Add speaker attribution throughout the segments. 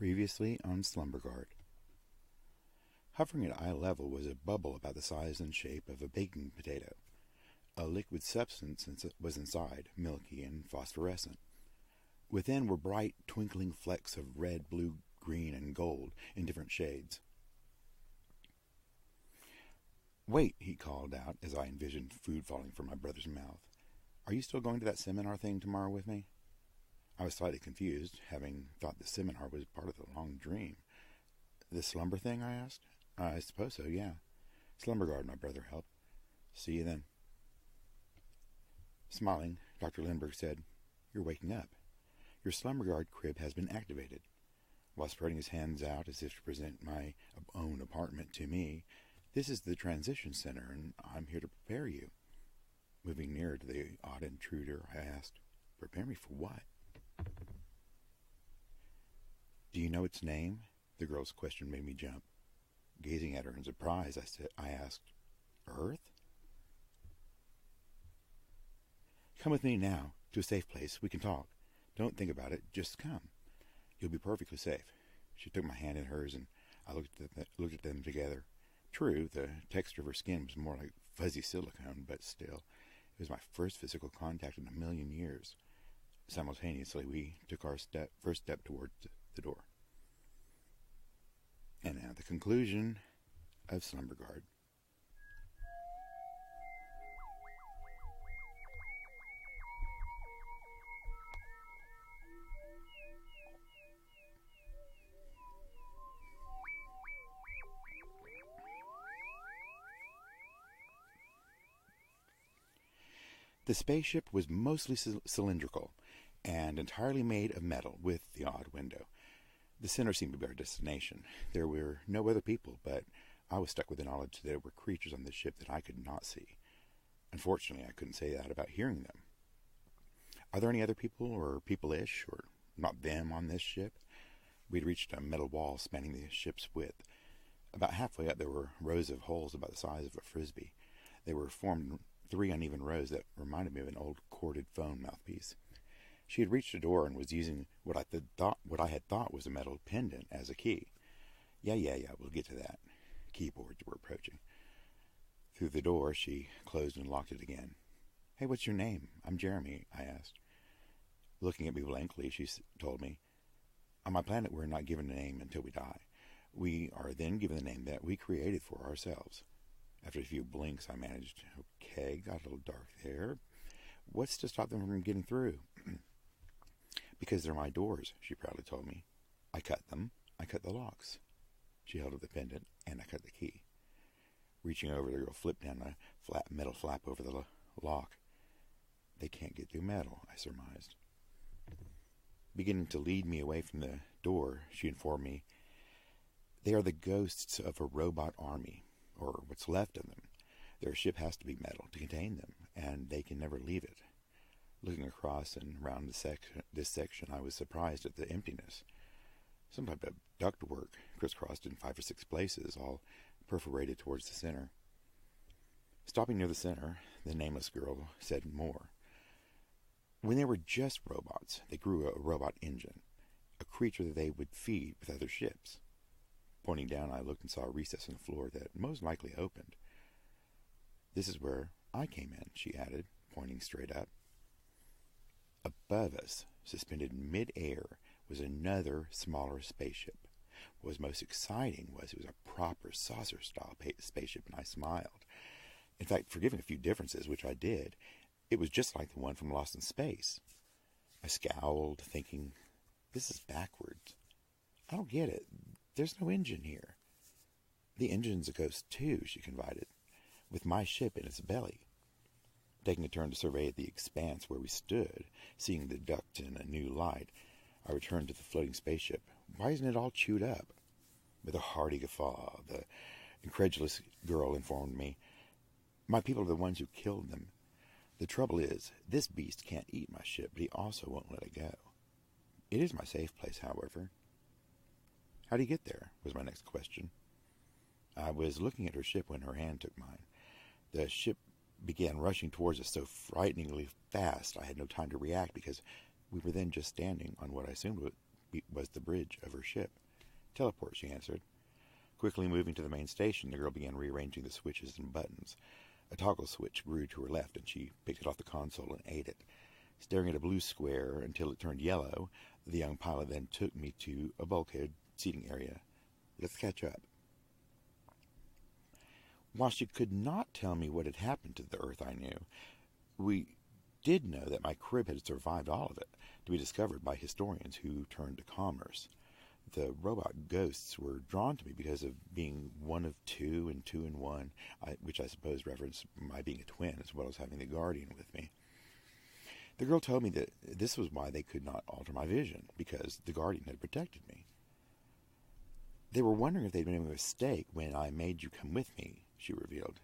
Speaker 1: Previously on Slumberguard. Hovering at eye level was a bubble about the size and shape of a baking potato. A liquid substance was inside, milky and phosphorescent. Within were bright, twinkling flecks of red, blue, green, and gold in different shades. "Wait," he called out as I envisioned food falling from my brother's mouth. "Are you still going to that seminar thing tomorrow with me?" I was slightly confused, having thought the seminar was part of the long dream. "The slumber thing?" I asked. "I suppose so, yeah. Slumberguard, my brother helped. See you then." Smiling, Dr. Lindbergh said, "You're waking up. Your Slumberguard crib has been activated." While spreading his hands out as if to present my own apartment to me, "This is the transition center, and I'm here to prepare you." Moving nearer to the odd intruder, I asked, "Prepare me for what?" "Do you know its name?" The girl's question made me jump. Gazing at her in surprise, I asked, "Earth?" "Come with me now, to a safe place. We can talk. Don't think about it. Just come. You'll be perfectly safe." She took my hand in hers, and I looked at them together. True, the texture of her skin was more like fuzzy silicone, but still, it was my first physical contact in a million years. Simultaneously, we took our first step towards the door. And now the conclusion of Slumberguard. The spaceship was mostly cylindrical and entirely made of metal, with the odd window. The center seemed to be our destination. There were no other people, but I was stuck with the knowledge that there were creatures on the ship that I could not see. Unfortunately, I couldn't say that about hearing them. Are there any other people, or people-ish, or not them on this ship? We'd reached a metal wall spanning the ship's width. About halfway up there were rows of holes about the size of a frisbee. They were formed in 3 uneven rows that reminded me of an old corded phone mouthpiece. She had reached a door and was using what I had thought was a metal pendant as a key. Yeah, we'll get to that. Keyboards were approaching. Through the door, she closed and locked it again. "Hey, what's your name?" "I'm Jeremy," I asked. Looking at me blankly, she told me, "On my planet, we're not given a name until we die. We are then given the name that we created for ourselves." After a few blinks, I managed, "Okay, got a little dark there. What's to stop them from getting through?" "Because they're my doors," she proudly told me. "I cut them. I cut the locks." She held up the pendant, and I cut the key. Reaching over, the girl flipped down a flat metal flap over the lock. "They can't get through metal," I surmised. Beginning to lead me away from the door, she informed me, "They are the ghosts of a robot army, or what's left of them. Their ship has to be metal to contain them, and they can never leave it." Looking across and around this section, I was surprised at the emptiness. Some type of ductwork crisscrossed in 5 or 6 places, all perforated towards the center. Stopping near the center, the nameless girl said more. "When they were just robots, they grew a robot engine, a creature that they would feed with other ships." Pointing down, I looked and saw a recess in the floor that most likely opened. "This is where I came in," she added, pointing straight up. Above us, suspended mid-air, was another smaller spaceship. What was most exciting was it was a proper saucer-style spaceship, and I smiled. In fact, forgiving a few differences, which I did, it was just like the one from Lost in Space. I scowled, thinking, "This is backwards. I don't get it. There's no engine here." "The engine's a ghost too," she confided, "with my ship in its belly." Taking a turn to survey the expanse where we stood, seeing the duct in a new light, I returned to the floating spaceship. "Why isn't it all chewed up?" With a hearty guffaw, the incredulous girl informed me, "My people are the ones who killed them. The trouble is, this beast can't eat my ship, but he also won't let it go. It is my safe place, however." "How do you get there?" was my next question. I was looking at her ship when her hand took mine. The ship began rushing towards us so frighteningly fast I had no time to react, because we were then just standing on what I assumed was the bridge of her ship. Teleport, she answered. Quickly moving to the main station, the girl began rearranging the switches and buttons. A toggle switch grew to her left, and she picked it off the console and ate it. Staring at a blue square until it turned yellow, the young pilot then took me to a bulkhead seating area. Let's catch up. While she could not tell me what had happened to the Earth I knew, we did know that my crib had survived all of it, to be discovered by historians who turned to commerce. The robot ghosts were drawn to me because of being one of two and two in one, which I suppose referenced my being a twin as well as having the Guardian with me. The girl told me that this was why they could not alter my vision, because the Guardian had protected me. They were wondering if they'd made a mistake when I made you come with me, she revealed.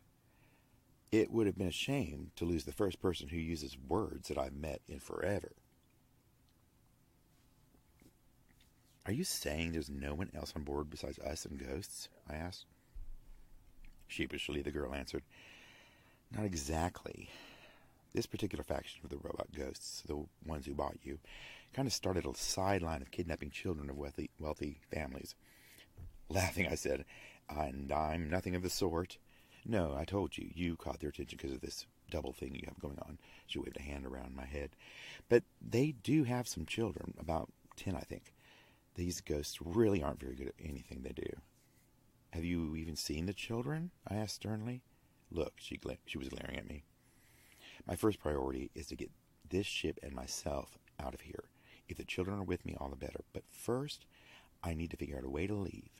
Speaker 1: It would have been a shame to lose the first person who uses words that I've met in forever. Are you saying there's no one else on board besides us and ghosts? I asked. Sheepishly, the girl answered. Not exactly. This particular faction of the robot ghosts, the ones who bought you, kind of started a sideline of kidnapping children of wealthy families. Laughing, I said, and I'm nothing of the sort. No, I told you, you caught their attention because of this double thing you have going on. She waved a hand around my head. But they do have some children, about 10, I think. These ghosts really aren't very good at anything they do. Have you even seen the children? I asked sternly. Look, she was glaring at me. My first priority is to get this ship and myself out of here. If the children are with me, all the better. But first, I need to figure out a way to leave.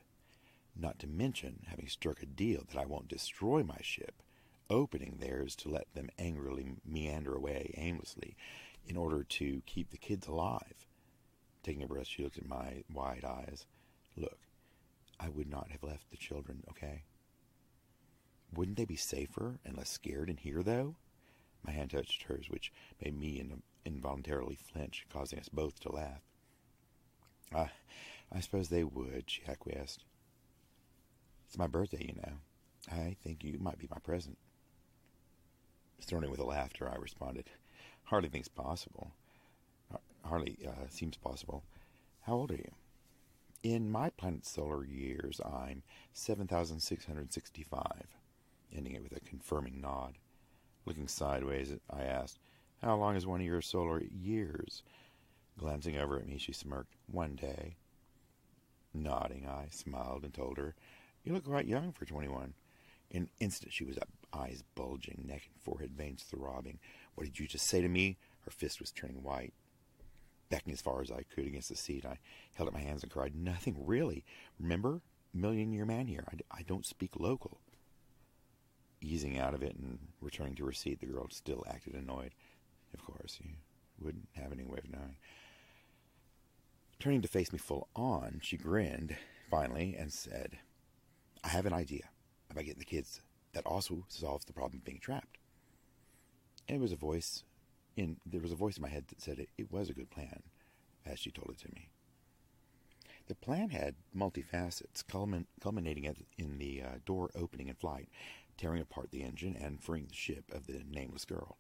Speaker 1: Not to mention having struck a deal that I won't destroy my ship, opening theirs to let them angrily meander away aimlessly in order to keep the kids alive. Taking a breath, she looked at my wide eyes. Look, I would not have left the children, okay? Wouldn't they be safer and less scared in here, though? My hand touched hers, which made me involuntarily flinch, causing us both to laugh. I suppose they would, she acquiesced. It's my birthday, you know. I think you might be my present. Starting with a laughter, I responded. Hardly seems possible. How old are you? In my planet's solar years, I'm 7,665, ending it with a confirming nod. Looking sideways, I asked, how long is one of your solar years? Glancing over at me, she smirked. 1 day. Nodding, I smiled and told her, you look quite young for 21. In an instant, she was up, eyes bulging, neck and forehead veins throbbing. What did you just say to me? Her fist was turning white. Backing as far as I could against the seat, I held up my hands and cried, nothing, really. Remember? Million-year man here. I don't speak local. Easing out of it and returning to her seat, the girl still acted annoyed. Of course, you wouldn't have any way of knowing. Turning to face me full on, she grinned, finally, and said, I have an idea about getting the kids that also solves the problem of being trapped. And there was a voice in my head that said it was a good plan, as she told it to me. The plan had multifacets, culminating in the door opening in flight, tearing apart the engine and freeing the ship of the nameless girl.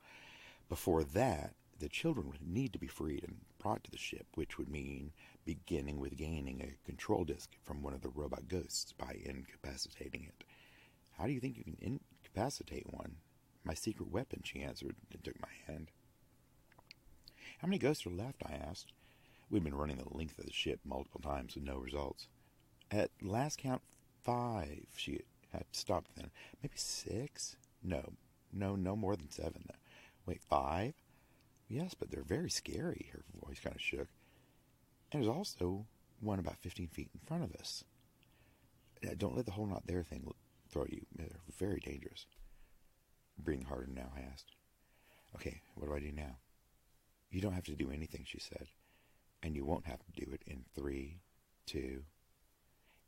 Speaker 1: Before that, the children would need to be freed and brought to the ship, which would mean beginning with gaining a control disk from one of the robot ghosts by incapacitating it. How do you think you can incapacitate one? My secret weapon, she answered, and took my hand. How many ghosts are left? I asked. We'd been running the length of the ship multiple times with no results. At last count, 5. She had stopped then. Maybe 6? No more than 7. Wait, 5? Yes, but they're very scary. Her voice kind of shook. And there's also one about 15 feet in front of us. Don't let the whole not there thing throw you. They're very dangerous. Breathing harder now, I asked. Okay, what do I do now? You don't have to do anything, she said. And you won't have to do it in 3, 2...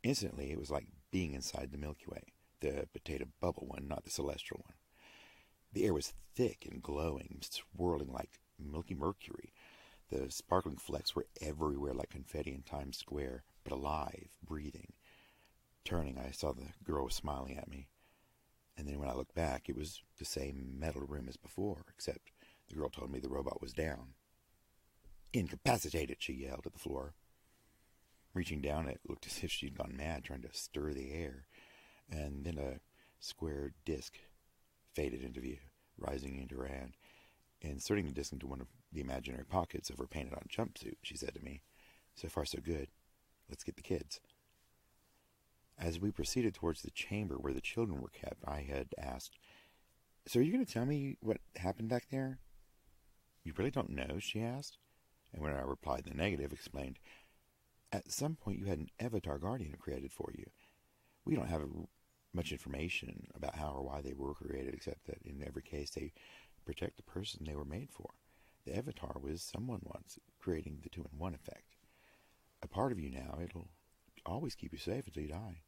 Speaker 1: Instantly, it was like being inside the Milky Way, the potato bubble one, not the celestial one. The air was thick and glowing, swirling like milky mercury. The sparkling flecks were everywhere like confetti in Times Square, but alive, breathing. Turning, I saw the girl was smiling at me. And then when I looked back, it was the same metal room as before, except the girl told me the robot was down. Incapacitated, she yelled at the floor. Reaching down, it looked as if she'd gone mad trying to stir the air, and then a square disc faded into view, rising into her hand. Inserting the disc into one of the imaginary pockets of her painted-on jumpsuit, she said to me, "So far, so good. Let's get the kids." As we proceeded towards the chamber where the children were kept, I had asked, "So are you going to tell me what happened back there?" "You really don't know?" she asked. And when I replied in the negative, explained, "At some point you had an avatar guardian created for you. We don't have much information about how or why they were created, except that in every case they protect the person they were made for. The avatar was someone once, creating the two-in-one effect. A part of you now, it'll always keep you safe until you die."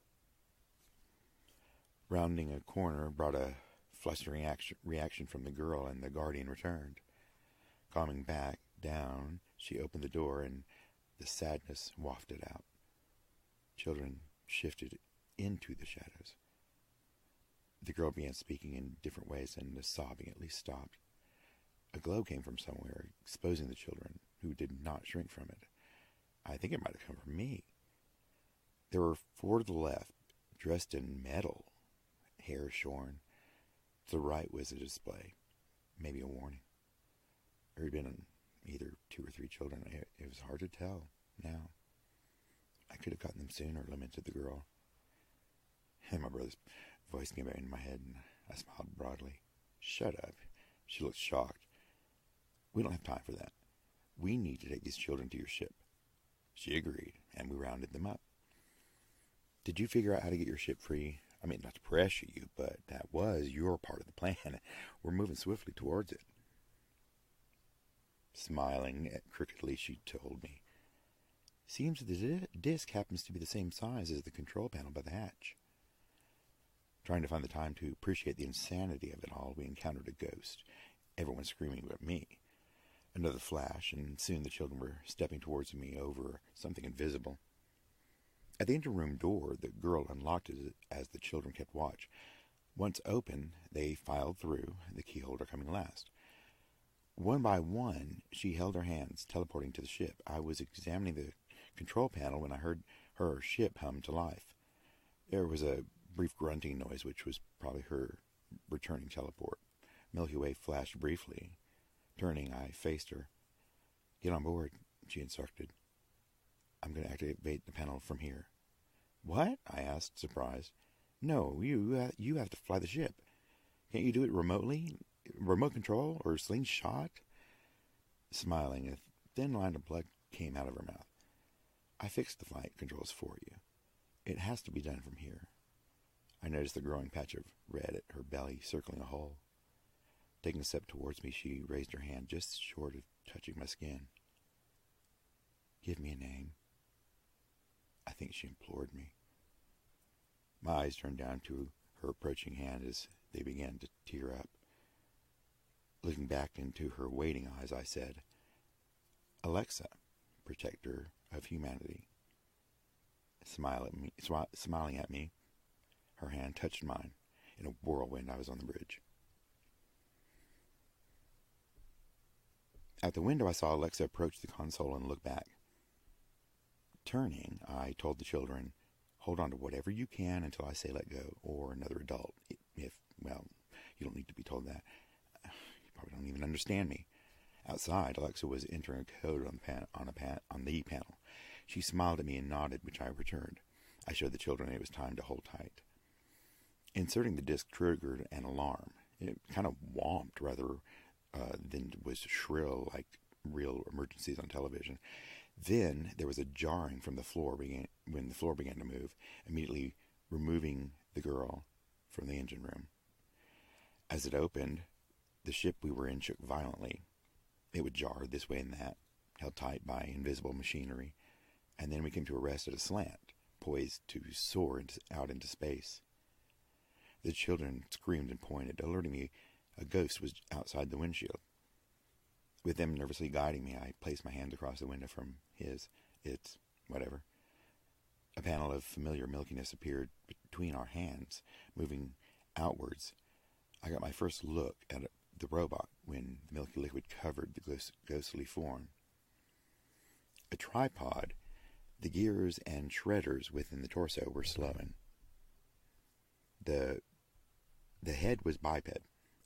Speaker 1: Rounding a corner brought a flustering reaction from the girl, and the guardian returned. Calming back down, she opened the door, and the sadness wafted out. Children shifted into the shadows. The girl began speaking in different ways, and the sobbing at least stopped. A glow came from somewhere, exposing the children, who did not shrink from it. I think it might have come from me. There were 4 to the left, dressed in metal, hair shorn. To the right was a display, maybe a warning. There had been either 2 or 3 children. It was hard to tell now. I could have gotten them sooner, lamented the girl. And my brother's voice came back into my head, and I smiled broadly. "Shut up." She looked shocked. "We don't have time for that. We need to take these children to your ship." She agreed, and we rounded them up. "Did you figure out how to get your ship free? I mean, not to pressure you, but that was your part of the plan. We're moving swiftly towards it." Smiling crookedly, she told me, "Seems the disc happens to be the same size as the control panel by the hatch." Trying to find the time to appreciate the insanity of it all, we encountered a ghost, everyone screaming but me. Another flash, and soon the children were stepping towards me over something invisible. At the engine room door, the girl unlocked it as the children kept watch. Once open, they filed through, the keyholder coming last. One by one, she held her hands, teleporting to the ship. I was examining the control panel when I heard her ship hum to life. There was a brief grunting noise, which was probably her returning teleport. Milky Way flashed briefly. Turning, I faced her. "Get on board," she instructed. "I'm going to activate the panel from here." "What?" I asked, surprised. "No, you have to fly the ship. Can't you do it remotely? Remote control or slingshot?" Smiling, a thin line of blood came out of her mouth. "I fixed the flight controls for you. It has to be done from here." I noticed the growing patch of red at her belly, circling a hole. Taking a step towards me, she raised her hand just short of touching my skin. "Give me a name," I think she implored me. My eyes turned down to her approaching hand as they began to tear up. Looking back into her waiting eyes, I said, "Alexa, protector of humanity." Smiling at me, her hand touched mine. In a whirlwind, I was on the bridge. At the window, I saw Alexa approach the console and look back. Turning, I told the children, "Hold on to whatever you can until I say let go, or another adult. Well, you don't need to be told that. You probably don't even understand me." Outside, Alexa was entering a code on the panel. She smiled at me and nodded, which I returned. I showed the children it was time to hold tight. Inserting the disc triggered an alarm. It kind of whomped rather than was shrill like real emergencies on television. Then there was a jarring from the floor when the floor began to move, immediately removing the girl from the engine room. As it opened, the ship we were in shook violently. It would jar this way and that, held tight by invisible machinery, and then we came to a rest at a slant, poised to soar out into space. The children screamed and pointed, alerting me a ghost was outside the windshield. With them nervously guiding me, I placed my hand across the window from its, whatever. A panel of familiar milkiness appeared between our hands, moving outwards. I got my first look at the robot when the milky liquid covered the ghostly form. A tripod The gears and shredders within the torso were slowing. The head was biped,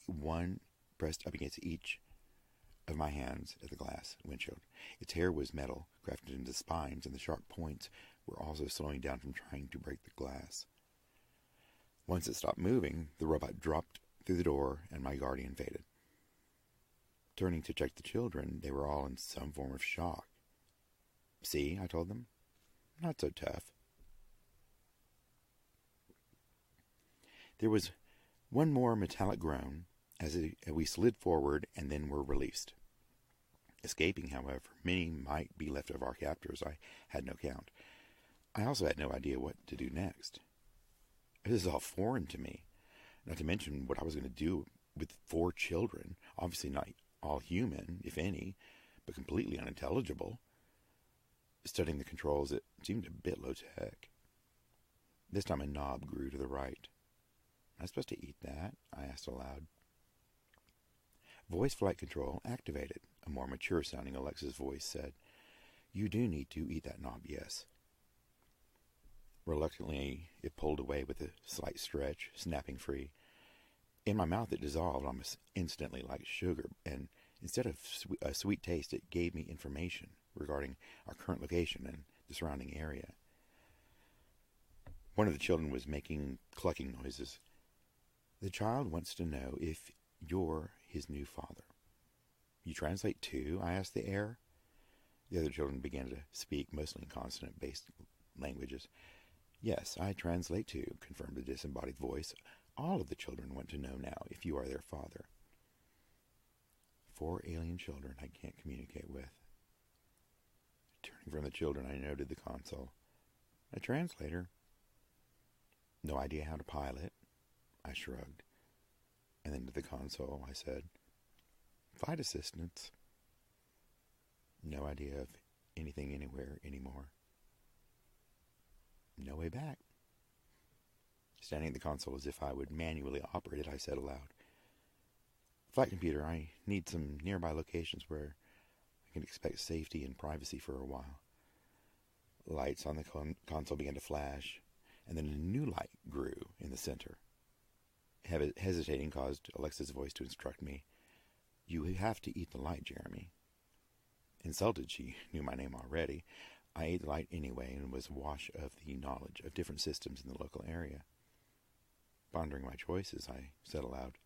Speaker 1: one pressed up against each of my hands at the glass windshield. Its hair was metal, crafted into spines, and the sharp points were also slowing down from trying to break the glass. Once it stopped moving, the robot dropped through the door, and my guardian faded. Turning to check the children, they were all in some form of shock. "See," I told them. "Not so tough." There was one more metallic groan as we slid forward and then were released. Escaping, however, many might be left of our captors. I had no count. I also had no idea what to do next. This is all foreign to me, not to mention what I was going to do with 4 children, obviously not all human, if any, but completely unintelligible. Studying the controls, it seemed a bit low-tech. This time a knob grew to the right. "Am I supposed to eat that?" I asked aloud. "Voice flight control activated," a more mature-sounding Alexa's voice said. "You do need to eat that knob, yes." Reluctantly, it pulled away with a slight stretch, snapping free. In my mouth, it dissolved almost instantly like sugar, and instead of a sweet taste, it gave me information regarding our current location and the surrounding area. One of the children was making clucking noises. "The child wants to know if you're his new father." "You translate too?" I asked the air. The other children began to speak, mostly in consonant-based languages. "Yes, I translate too," confirmed the disembodied voice. "All of the children want to know now if you are their father." 4 alien children I can't communicate with. Turning from the children, I noted the console. "A translator." "No idea how to pilot?" I shrugged. And then to the console, I said, "Flight assistance." No idea of anything anywhere anymore. No way back. Standing at the console as if I would manually operate it, I said aloud, "Flight computer, I need some nearby locations where I can expect safety and privacy for a while." Lights on the console began to flash, and then a new light grew in the center. Hesitating caused Alexa's voice to instruct me, "You have to eat the light, Jeremy." Insulted, she knew my name already. I ate the light anyway and was awash of the knowledge of different systems in the local area. Pondering my choices, I said aloud,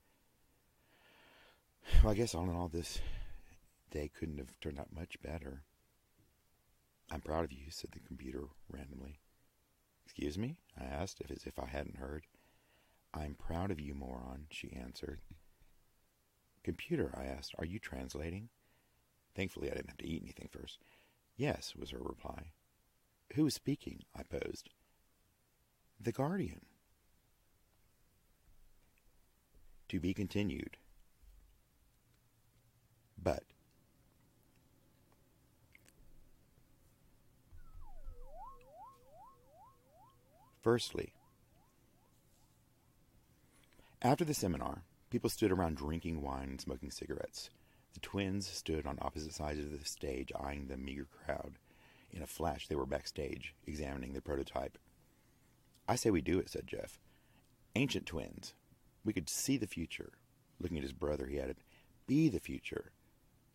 Speaker 1: "Well, I guess all in all, this day couldn't have turned out much better." "I'm proud of you," said the computer randomly. "Excuse me?" I asked, as if I hadn't heard. "I'm proud of you, moron," she answered. "Computer," I asked, "are you translating?" Thankfully, I didn't have to eat anything first. "Yes," was her reply. "Who is speaking?" I posed. "The Guardian." To be continued. But firstly, after the seminar, people stood around drinking wine and smoking cigarettes. The twins stood on opposite sides of the stage, eyeing the meager crowd. In a flash, they were backstage, examining the prototype. "I say we do it," said Jeff. "Ancient twins. We could see the future." Looking at his brother, he added, "Be the future."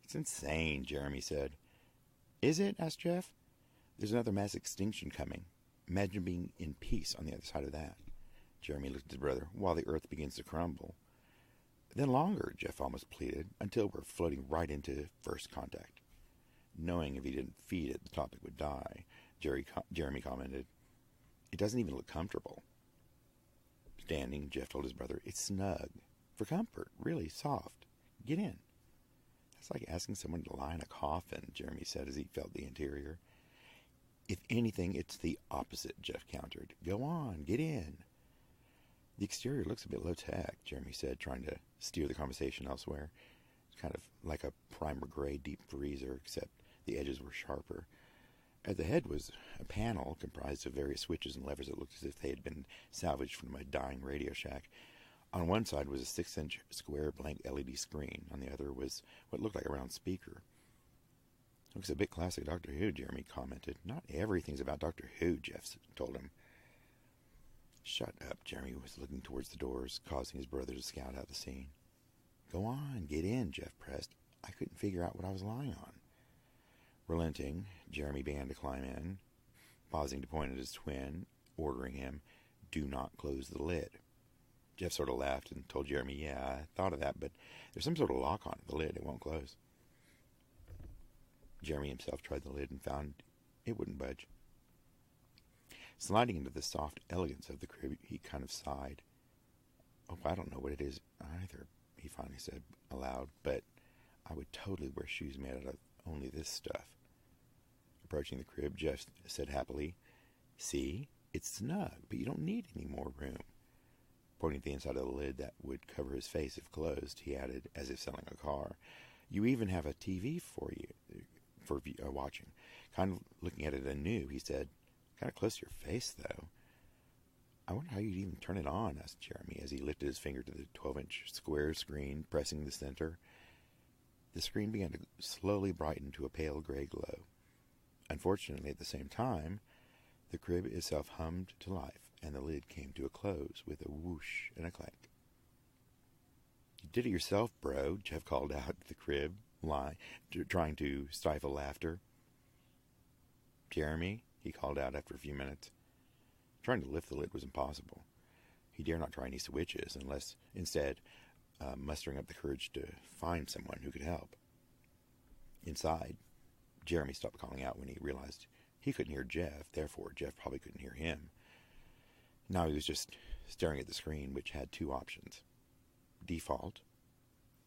Speaker 1: "It's insane," Jeremy said. "Is it?" asked Jeff. "There's another mass extinction coming. Imagine being in peace on the other side of that." Jeremy looked at his brother. "While the earth begins to crumble." "Then longer," Jeff almost pleaded, "until we're floating right into first contact." Knowing if he didn't feed it, the topic would die, Jeremy commented, "It doesn't even look comfortable." Standing, Jeff told his brother, "It's snug. For comfort, really soft. Get in." "That's like asking someone to lie in a coffin," Jeremy said as he felt the interior. "If anything, it's the opposite," Jeff countered. "Go on, get in." "The exterior looks a bit low-tech," Jeremy said, trying to steer the conversation elsewhere. It's kind of like a primer gray deep freezer, except the edges were sharper. At the head was a panel comprised of various switches and levers that looked as if they had been salvaged from a dying Radio Shack. On one side was a 6-inch square blank LED screen. On the other was what looked like a round speaker. Looks a bit classic Doctor Who, Jeremy commented. Not everything's about Doctor Who, Jeff told him. Shut up, Jeremy was looking towards the doors, causing his brother to scout out the scene. Go on, get in, Jeff pressed. I couldn't figure out what I was lying on. Relenting, Jeremy began to climb in, pausing to point at his twin, ordering him, do not close the lid. Jeff sort of laughed and told Jeremy, yeah, I thought of that, but there's some sort of lock on the lid. It won't close. Jeremy himself tried the lid and found it wouldn't budge. Sliding into the soft elegance of the crib, he kind of sighed. Oh, I don't know what it is either, he finally said aloud, but I would totally wear shoes made out of only this stuff. Approaching the crib, Jeff said happily, see, it's snug, but you don't need any more room. Pointing to the inside of the lid that would cover his face if closed, he added, as if selling a car, you even have a TV for watching. Kind of looking at it anew, he said, kind of close to your face, though. I wonder how you'd even turn it on, asked Jeremy, as he lifted his finger to the 12-inch square screen, pressing the center. The screen began to slowly brighten to a pale gray glow. Unfortunately, at the same time, the crib itself hummed to life, and the lid came to a close with a whoosh and a clank. You did it yourself, bro, Jeff called out at the crib, trying to stifle laughter. Jeremy, he called out after a few minutes. Trying to lift the lid was impossible. He dare not try any switches, instead mustering up the courage to find someone who could help. Inside, Jeremy stopped calling out when he realized he couldn't hear Jeff, therefore Jeff probably couldn't hear him. Now he was just staring at the screen, which had two options. Default,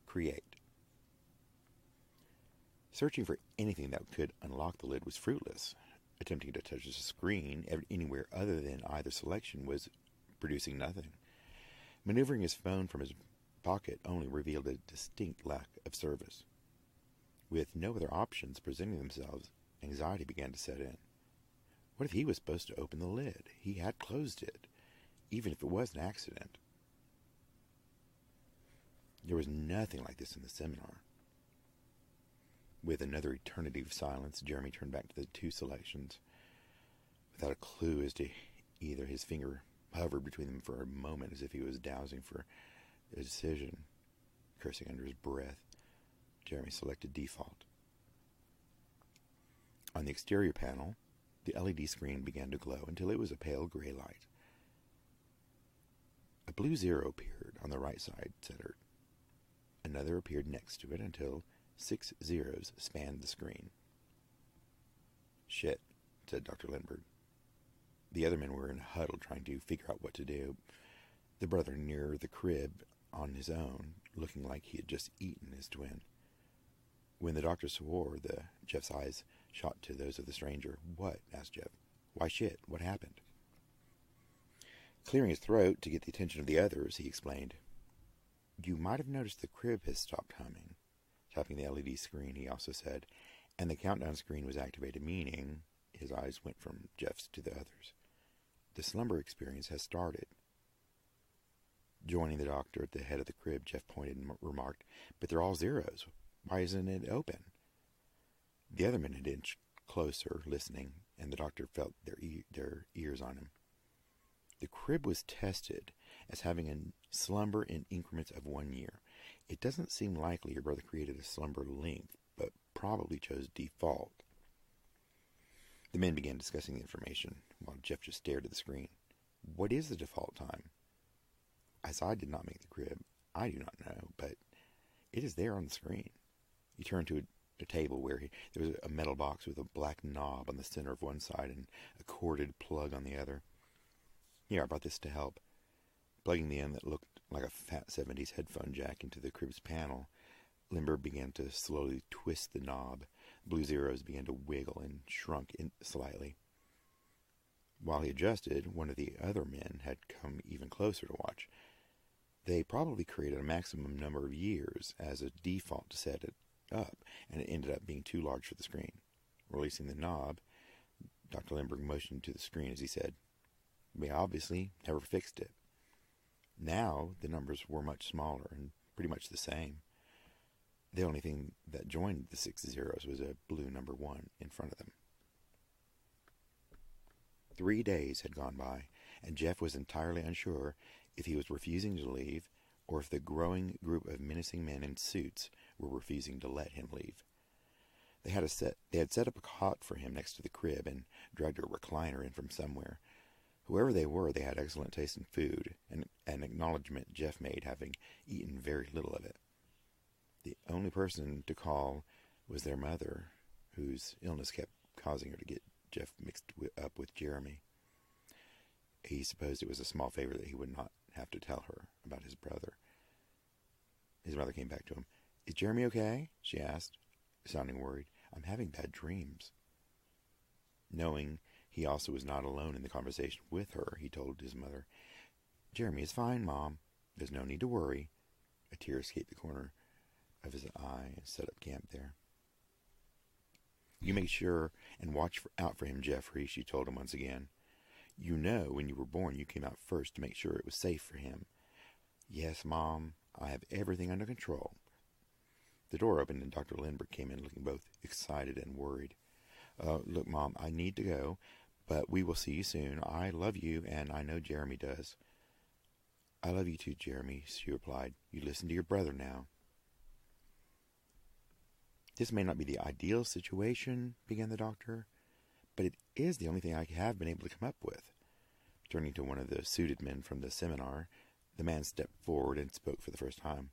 Speaker 1: create. Searching for anything that could unlock the lid was fruitless. Attempting to touch the screen anywhere other than either selection was producing nothing. Maneuvering his phone from his pocket only revealed a distinct lack of service. With no other options presenting themselves, anxiety began to set in. What if he was supposed to open the lid? He had closed it, even if it was an accident. There was nothing like this in the seminar. With another eternity of silence, Jeremy turned back to the two selections. Without a clue as to either, his finger hovered between them for a moment as if he was dowsing for a decision. Cursing under his breath, Jeremy selected default. On the exterior panel, the LED screen began to glow until it was a pale gray light. A blue zero appeared on the right side centered. Another appeared next to it until 6 zeros spanned the screen. Shit, said Dr. Lindbergh. The other men were in a huddle trying to figure out what to do. The brother near the crib on his own, looking like he had just eaten his twin. When the doctor swore, Jeff's eyes shot to those of the stranger. What? Asked Jeff. Why shit? What happened? Clearing his throat to get the attention of the others, he explained. You might have noticed the crib has stopped humming. Tapping the LED screen, he also said, and the countdown screen was activated, meaning his eyes went from Jeff's to the others. The slumber experience has started. Joining the doctor at the head of the crib, Jeff pointed and remarked, but they're all zeros. Why isn't it open? The other men had inched closer, listening, and the doctor felt their ears on him. The crib was tested as having a slumber in increments of 1 year. It doesn't seem likely your brother created a slumber length, but probably chose default. The men began discussing the information, while Jeff just stared at the screen. What is the default time? As I did not make the crib, I do not know, but it is there on the screen. He turned to a table where there was a metal box with a black knob on the center of one side and a corded plug on the other. Here, I brought this to help. Plugging the end that looked like a fat 70s headphone jack into the crib's panel, Limber began to slowly twist the knob. Blue zeros began to wiggle and shrunk slightly. While he adjusted, one of the other men had come even closer to watch. They probably created a maximum number of years as a default to set it up, and it ended up being too large for the screen. Releasing the knob, Dr. Lindbergh motioned to the screen as he said, "We obviously never fixed it." Now the numbers were much smaller and pretty much the same. The only thing that joined the 6 zeros was a blue number 1 in front of them. 3 days had gone by, and Jeff was entirely unsure if he was refusing to leave or if the growing group of menacing men in suits were refusing to let him leave. They had set up a cot for him next to the crib and dragged a recliner in from somewhere. Whoever they were, they had excellent taste in food, and an acknowledgement Jeff made, having eaten very little of it. The only person to call was their mother, whose illness kept causing her to get Jeff mixed up with Jeremy. He supposed it was a small favor that he would not have to tell her about his brother. His mother came back to him. "Is Jeremy okay?" she asked, sounding worried. "I'm having bad dreams." Knowing he also was not alone in the conversation with her, he told his mother, "Jeremy is fine, Mom. There's no need to worry." A tear escaped the corner of his eye and set up camp there. "You make sure and watch out for him, Jeffrey," she told him once again. "You know when you were born you came out first to make sure it was safe for him." "Yes, Mom. I have everything under control." The door opened and Dr. Lindbergh came in looking both excited and worried. "Look, Mom, I need to go, but we will see you soon. I love you, and I know Jeremy does." "I love you too, Jeremy," she replied. "You listen to your brother now." "This may not be the ideal situation," began the doctor, "but it is the only thing I have been able to come up with." Turning to one of the suited men from the seminar, the man stepped forward and spoke for the first time.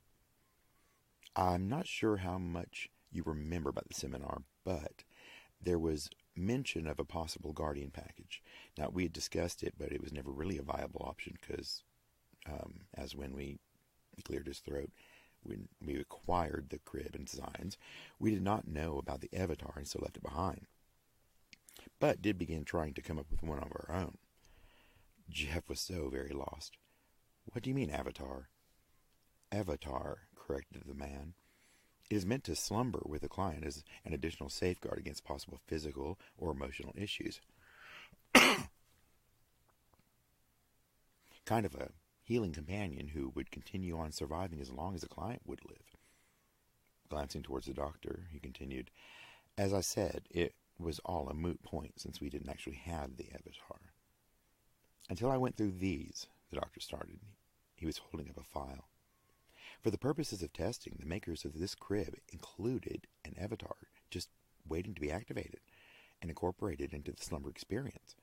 Speaker 1: "I'm not sure how much you remember about the seminar, but there was mention of a possible guardian package. Now, we had discussed it, but it was never really a viable option because, as when we cleared his throat, when we acquired the crib and designs, we did not know about the avatar and so left it behind, but did begin trying to come up with one of our own." Jeff was so very lost. "What do you mean, avatar?" "Avatar," corrected the man. "It is meant to slumber with the client as an additional safeguard against possible physical or emotional issues. Kind of a healing companion who would continue on surviving as long as the client would live." Glancing towards the doctor, he continued, "As I said, it was all a moot point since we didn't actually have the avatar. Until I went through these," the doctor started. He was holding up a file. "For the purposes of testing, the makers of this crib included an avatar just waiting to be activated and incorporated into the slumber experience."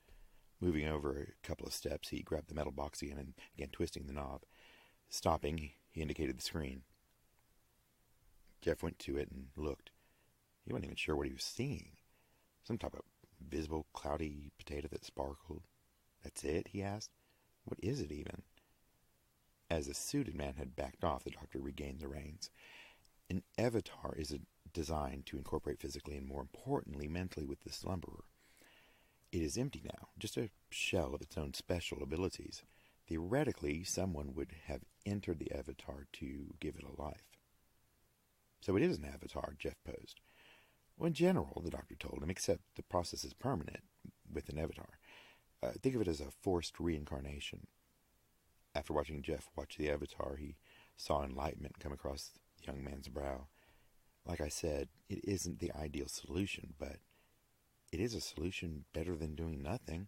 Speaker 1: Moving over a couple of steps, he grabbed the metal box again and began twisting the knob. Stopping, he indicated the screen. Jeff went to it and looked. He wasn't even sure what he was seeing. Some type of visible, cloudy potato that sparkled. "That's it?" he asked. "What is it, even?" As the suited man had backed off, the doctor regained the reins. "An avatar is designed to incorporate physically and, more importantly, mentally with the slumberer. It is empty now, just a shell of its own special abilities. Theoretically, someone would have entered the avatar to give it a life." "So it is an avatar," Jeff posed. "Well, in general," the doctor told him, "except the process is permanent with an avatar. Think of it as a forced reincarnation." After watching Jeff watch the avatar, he saw enlightenment come across the young man's brow. "Like I said, it isn't the ideal solution, but it is a solution better than doing nothing."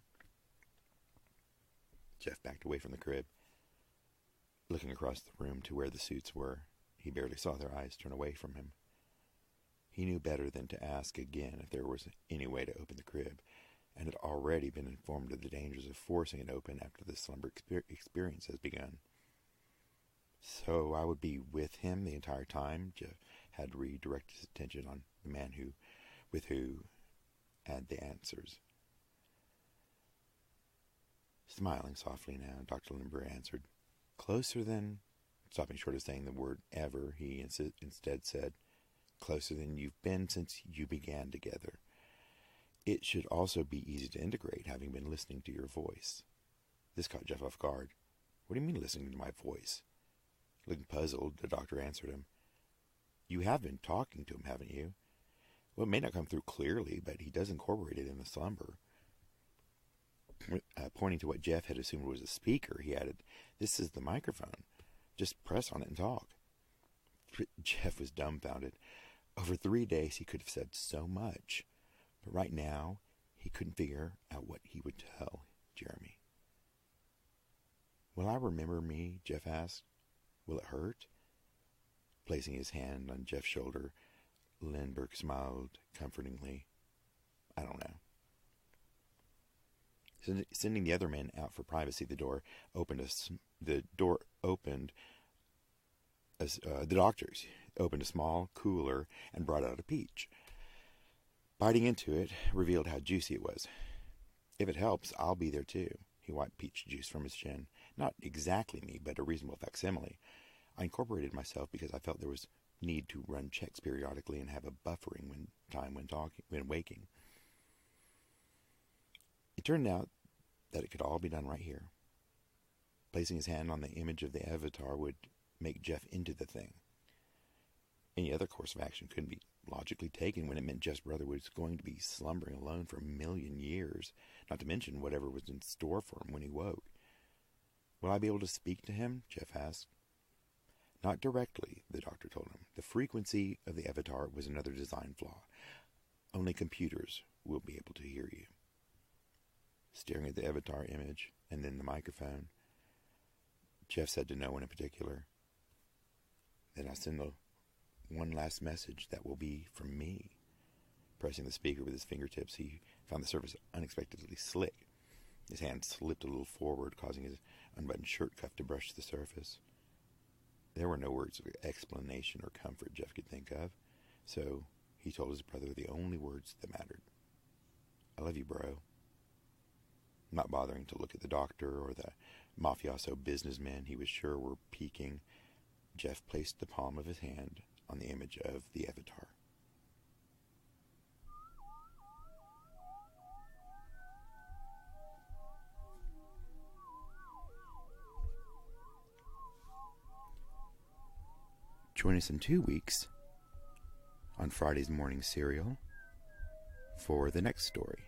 Speaker 1: Jeff backed away from the crib. Looking across the room to where the suits were, he barely saw their eyes turn away from him. He knew better than to ask again if there was any way to open the crib, and had already been informed of the dangers of forcing it open after the slumber experience has begun. "So I would be with him the entire time?" Jeff had redirected his attention on the man who had the answers. Smiling softly now, Dr. Lindbergh answered, "Closer than..." Stopping short of saying the word ever, he instead said, "Closer than you've been since you began together. It should also be easy to integrate, having been listening to your voice." This caught Jeff off guard. "What do you mean, listening to my voice?" Looking puzzled, the doctor answered him, "You have been talking to him, haven't you? Well, it may not come through clearly, but he does incorporate it in the slumber." Pointing to what Jeff had assumed was a speaker, he added, "This is the microphone. Just press on it and talk." Jeff was dumbfounded. Over 3 days, he could have said so much, but right now, he couldn't figure out what he would tell Jeremy. Will I remember me? Jeff asked. Will it hurt? Placing his hand on Jeff's shoulder, Lindbergh smiled comfortingly. I don't know. Sending the other men out for privacy, the door opened. The doctors opened a small cooler and brought out a peach. Biting into it revealed how juicy it was. If it helps, I'll be there too. He wiped peach juice from his chin. Not exactly me, but a reasonable facsimile. I incorporated myself because I felt there was need to run checks periodically and have a buffering time when waking. It turned out that it could all be done right here. Placing his hand on the image of the avatar would make Jeff into the thing. Any other course of action couldn't be logically taken when it meant Jeff's brother was going to be slumbering alone for 1,000,000 years, not to mention whatever was in store for him when he woke. Will I be able to speak to him? Jeff asked. Not directly, the doctor told him. The frequency of the avatar was another design flaw. Only computers will be able to hear you. Staring at the avatar image and then the microphone, Jeff said to no one in particular, then I send one last message that will be from me. Pressing the speaker with his fingertips, he found the surface unexpectedly slick. His hand slipped a little forward, causing his unbuttoned shirt cuff to brush the surface. There were no words of explanation or comfort Jeff could think of, so he told his brother the only words that mattered. I love you, bro. Not bothering to look at the doctor or the mafioso businessmen he was sure were peeking, Jeff placed the palm of his hand on the image of the avatar. Join us in 2 weeks on Friday's morning serial for the next story.